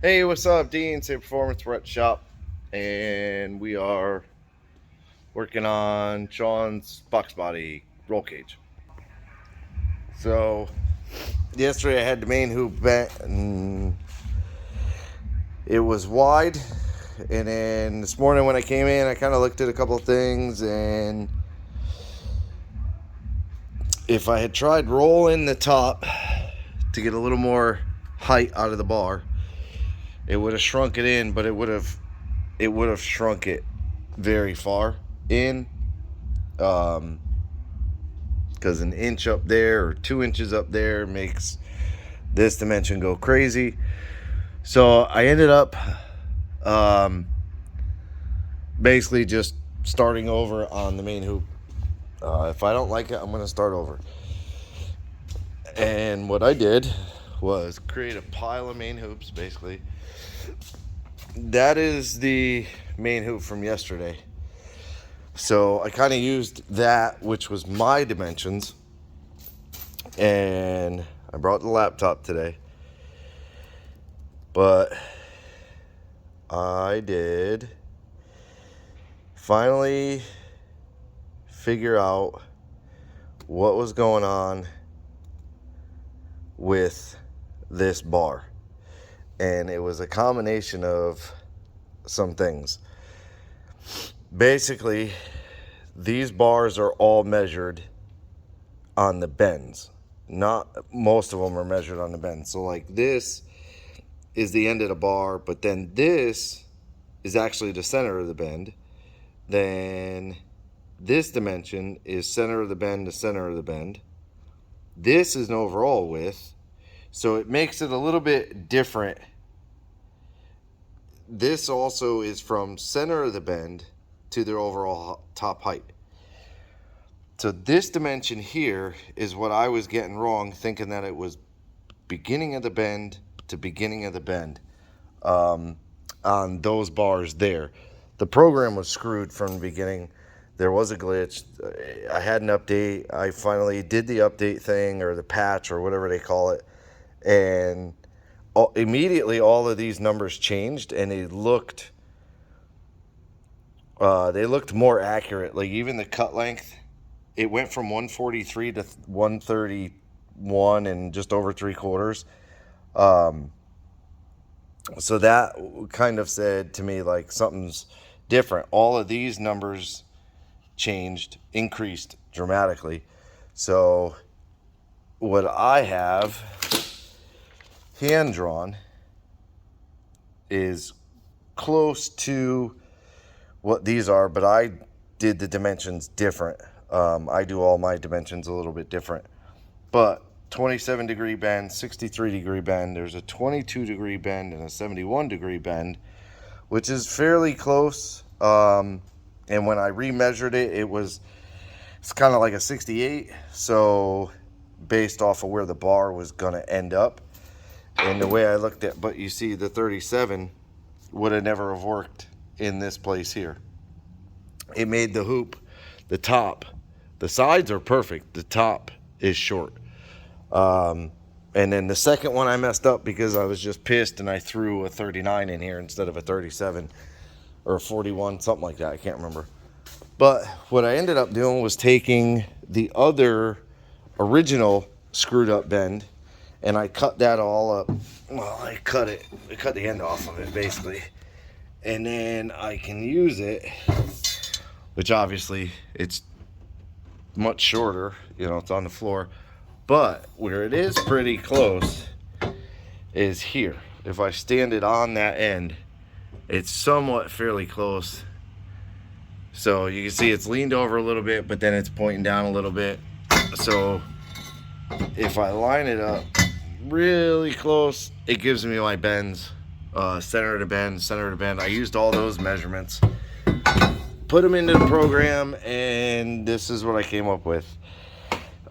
Hey, what's up? Dean, Say Performance. We're at the shop, and we are working on Sean's Foxbody roll cage. So, yesterday I had the main hoop bent, and it was wide. And then this morning when I came in, I kind of looked at a couple of things, and if I had tried rolling the top to get a little more height out of the bar, it would have shrunk it in, but it would have shrunk it very far in. Because an inch up there or 2 inches up there makes this dimension go crazy. So I ended up basically just starting over on the main hoop. If I don't like it, I'm going to start over. And what I did was create a pile of main hoops, basically. That is the main hoop from yesterday. So I kind of used that, which was my dimensions. And I brought the laptop today. But I did finally figure out what was going on with this bar. And it was a combination of some things. Basically, these bars are all measured on the bends. Not most of them are measured on the bends. So like this is the end of the bar, but then this is actually the center of the bend. Then this dimension is center of the bend to center of the bend. This is an overall width, so it makes it a little bit different. This also is from center of the bend to their overall top height. So this dimension here is what I was getting wrong, thinking that it was beginning of the bend to beginning of the bend on those bars there. The program was screwed from the beginning. There was a glitch. I had an update. I finally did the update thing, or the patch, or whatever they call it, and immediately all of these numbers changed, and they looked more accurate. Like even the cut length, it went from 143 to 131 and just over 3/4. So that kind of said to me like something's different. All of these numbers changed, increased dramatically. So what I have hand drawn is close to what these are, but I did the dimensions different. I do all my dimensions a little bit different. But 27-degree bend, 63-degree bend, there's a 22-degree bend and a 71-degree bend, which is fairly close. And when I remeasured it, it's kind of like a 68. So based off of where the bar was going to end up and the way I looked at, but you see the 37 would have never have worked in this place here. It made the hoop, the top, the sides are perfect. The top is short. And then the second one I messed up because I was just pissed and I threw a 39 in here instead of a 37 or a 41, something like that. I can't remember. But what I ended up doing was taking the other original screwed up bend and I cut that all up. Well, I cut the end off of it basically. And then I can use it, which obviously it's much shorter, it's on the floor. But where it is pretty close is here. If I stand it on that end, it's somewhat fairly close. So you can see it's leaned over a little bit, but then it's pointing down a little bit. So if I line it up really close, it gives me my bends. Center of the bend, center of the bend. I used all those measurements, put them into the program, and this is what I came up with.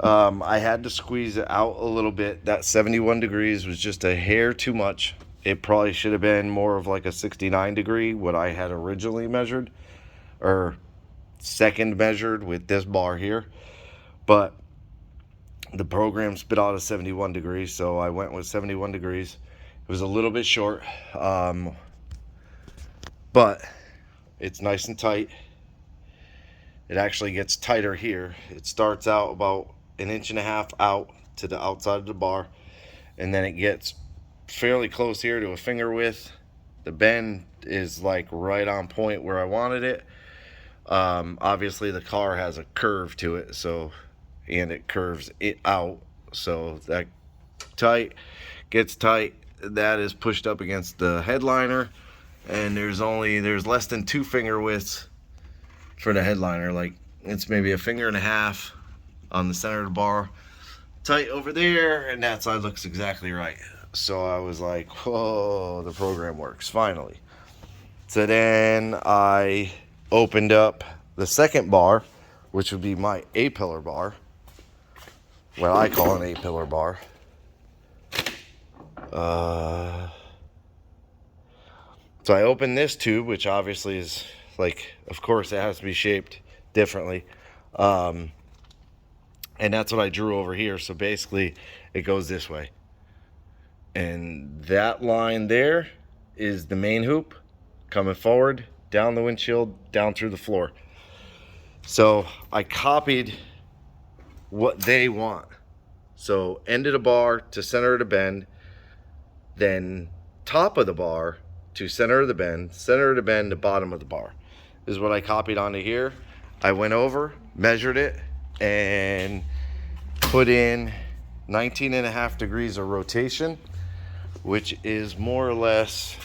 I had to squeeze it out a little bit. That 71 degrees was just a hair too much. It probably should have been more of like a 69 degree, what I had originally measured, or second measured with this bar here. But the program spit out a 71 degrees, so I went with 71 degrees. was a little bit short, but it's nice and tight. It actually gets tighter here. It starts out about 1.5 inches out to the outside of the bar, and then it gets fairly close here to a finger width. The bend is like right on point where I wanted it. Obviously the car has a curve to it, so, and it curves it out, so that gets tight. That is pushed up against the headliner, and there's less than 2 finger widths for the headliner. Like, it's maybe 1.5 fingers on the center of the bar, tight over there, and that side looks exactly right. So I was like, whoa, the program works finally. So then I opened up the second bar, which would be my A-pillar bar, what I call an A-pillar bar. So I opened this tube, which obviously is like, of course it has to be shaped differently. And that's what I drew over here. So basically it goes this way. And that line there is the main hoop coming forward, down the windshield, down through the floor. So I copied what they want. So end of the bar to center of the bend, then top of the bar to center of the bend to bottom of the bar. This is what I copied onto here. I went over, measured it, and put in 19.5 degrees of rotation, which is more or less,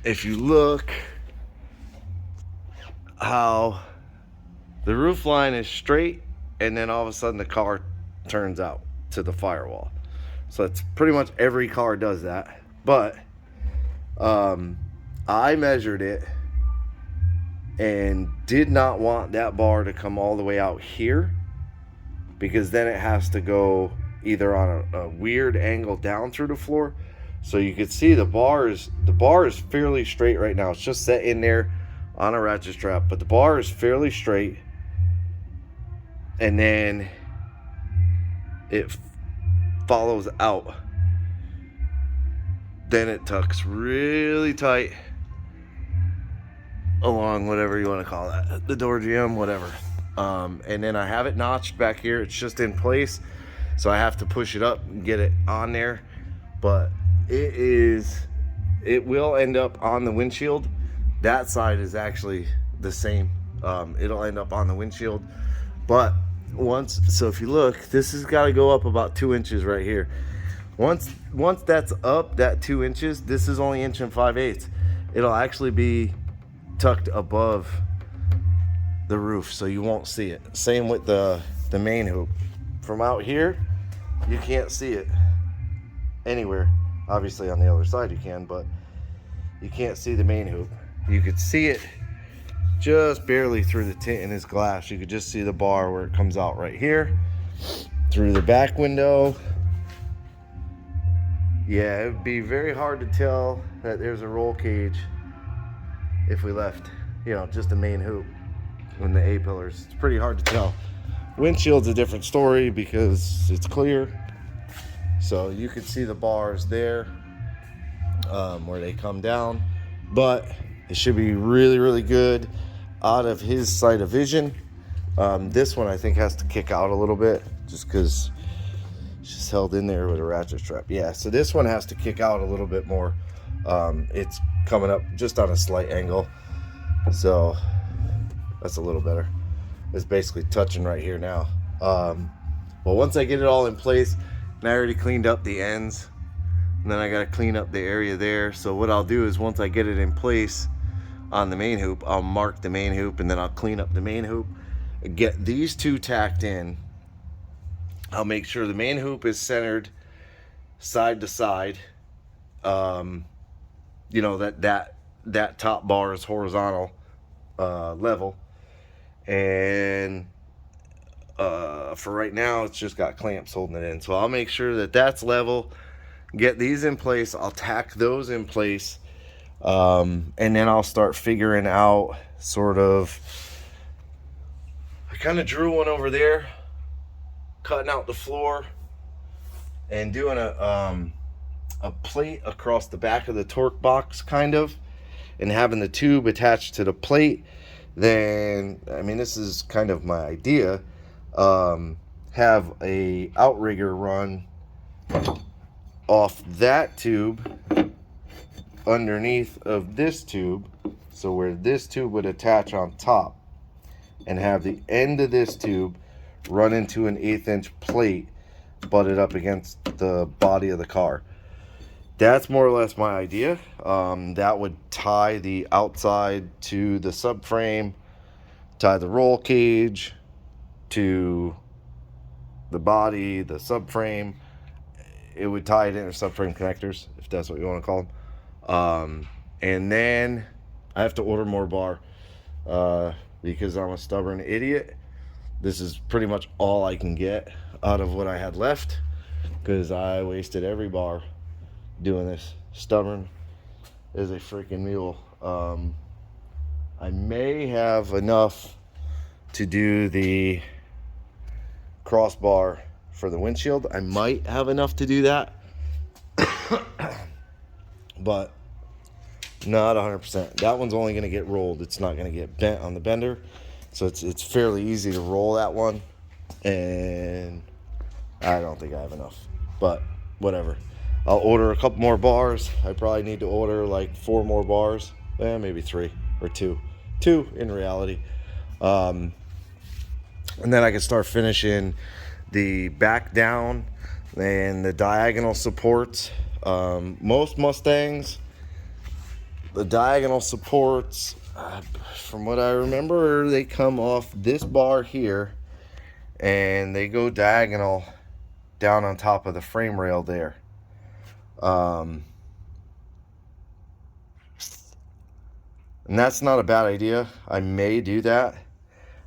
if you look how the roof line is straight, and then all of a sudden the car turns out to the firewall. So it's pretty much every car does that. But I measured it and did not want that bar to come all the way out here, because then it has to go either on a weird angle down through the floor. So you can see the bar is fairly straight right now. It's just set in there on a ratchet strap, but the bar is fairly straight, and then it follows out. Then it tucks really tight along whatever you want to call that, the door jamb, whatever. And then I have it notched back here. It's just in place, so I have to push it up and get it on there. But it will end up on the windshield. That side is actually the same. It'll end up on the windshield, but so if you look, this has got to go up about 2 inches right here. Once that's up that 2 inches, this is only 1 5/8 inches. It'll actually be tucked above the roof, so you won't see it. Same with the main hoop. From out here, you can't see it anywhere. Obviously on the other side you can, but you can't see the main hoop. You could see it just barely through the tint in this glass. You could just see the bar where it comes out right here through the back window. Yeah, it would be very hard to tell that there's a roll cage if we left, just the main hoop and the A-pillars. It's pretty hard to tell. Windshield's a different story because it's clear, so you can see the bars there where they come down, but it should be really, really good out of his sight of vision. This one I think has to kick out a little bit just because it's just held in there with a ratchet strap. Yeah, so this one has to kick out a little bit more. It's coming up just on a slight angle, so that's a little better. It's basically touching right here now. Well, once I get it all in place, and I already cleaned up the ends, and then I got to clean up the area there. So what I'll do is once I get it in place on the main hoop, I'll mark the main hoop, and then I'll clean up the main hoop, get these two tacked in. I'll make sure the main hoop is centered side to side. That top bar is horizontal level, and for right now it's just got clamps holding it in. So I'll make sure that that's level, get these in place, I'll tack those in place, and then I'll start figuring out sort of, I kind of drew one over there, cutting out the floor and doing a a plate across the back of the torque box, kind of, and having the tube attached to the plate, then, I mean, this is kind of my idea, have a outrigger run off that tube underneath of this tube, so where this tube would attach on top, and have the end of this tube run into an 1/8 inch plate butted up against the body of the car. That's more or less my idea. That would tie the outside to the subframe, tie the roll cage to the body, the subframe. It would tie it into subframe connectors, if that's what you want to call them. And then I have to order more bar because I'm a stubborn idiot. This is pretty much all I can get out of what I had left, because I wasted every bar doing this. Stubborn as a freaking mule. I may have enough to do the crossbar for the windshield. I might have enough to do that, but not 100%. That one's only going to get rolled. It's not going to get bent on the bender, so it's fairly easy to roll that one, and I don't think I have enough, but whatever. I'll order a couple more bars. I probably need to order like 4 more bars, maybe 3 or 2 in reality, and then I can start finishing the back down and the diagonal supports. Most Mustangs, the diagonal supports, from what I remember, they come off this bar here and they go diagonal down on top of the frame rail there. And that's not a bad idea. I may do that.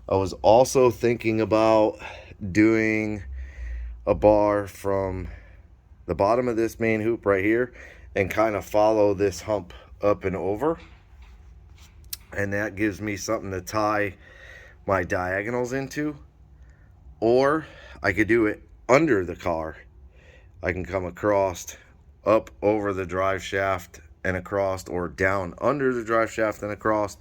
I was also thinking about doing a bar from the bottom of this main hoop right here and kind of follow this hump up and over, and that gives me something to tie my diagonals into. Or I could do it under the car. I can come across up over the drive shaft and across, or down under the drive shaft and across.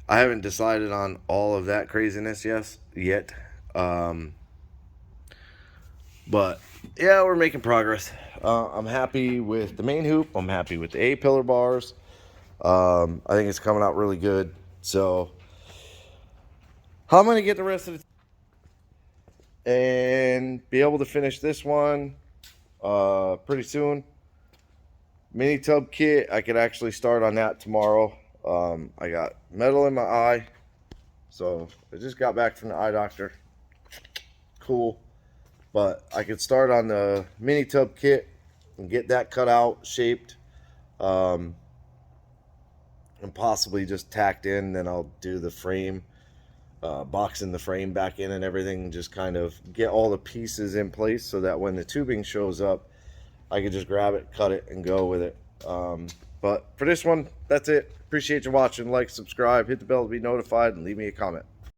I haven't decided on all of that craziness yet. But yeah, we're making progress. I'm happy with the main hoop. I'm happy with the A-pillar bars. I think it's coming out really good. So I'm going to get the rest of the and be able to finish this one pretty soon. Mini tub kit, I could actually start on that tomorrow. I got metal in my eye, so I just got back from the eye doctor. Cool. But I could start on the mini tub kit and get that cut out, shaped, and possibly just tacked in. Then I'll do the frame, boxing the frame back in and everything, just kind of get all the pieces in place so that when the tubing shows up, I can just grab it, cut it, and go with it. But for this one, that's it. Appreciate you watching. Like, subscribe, hit the bell to be notified, and leave me a comment.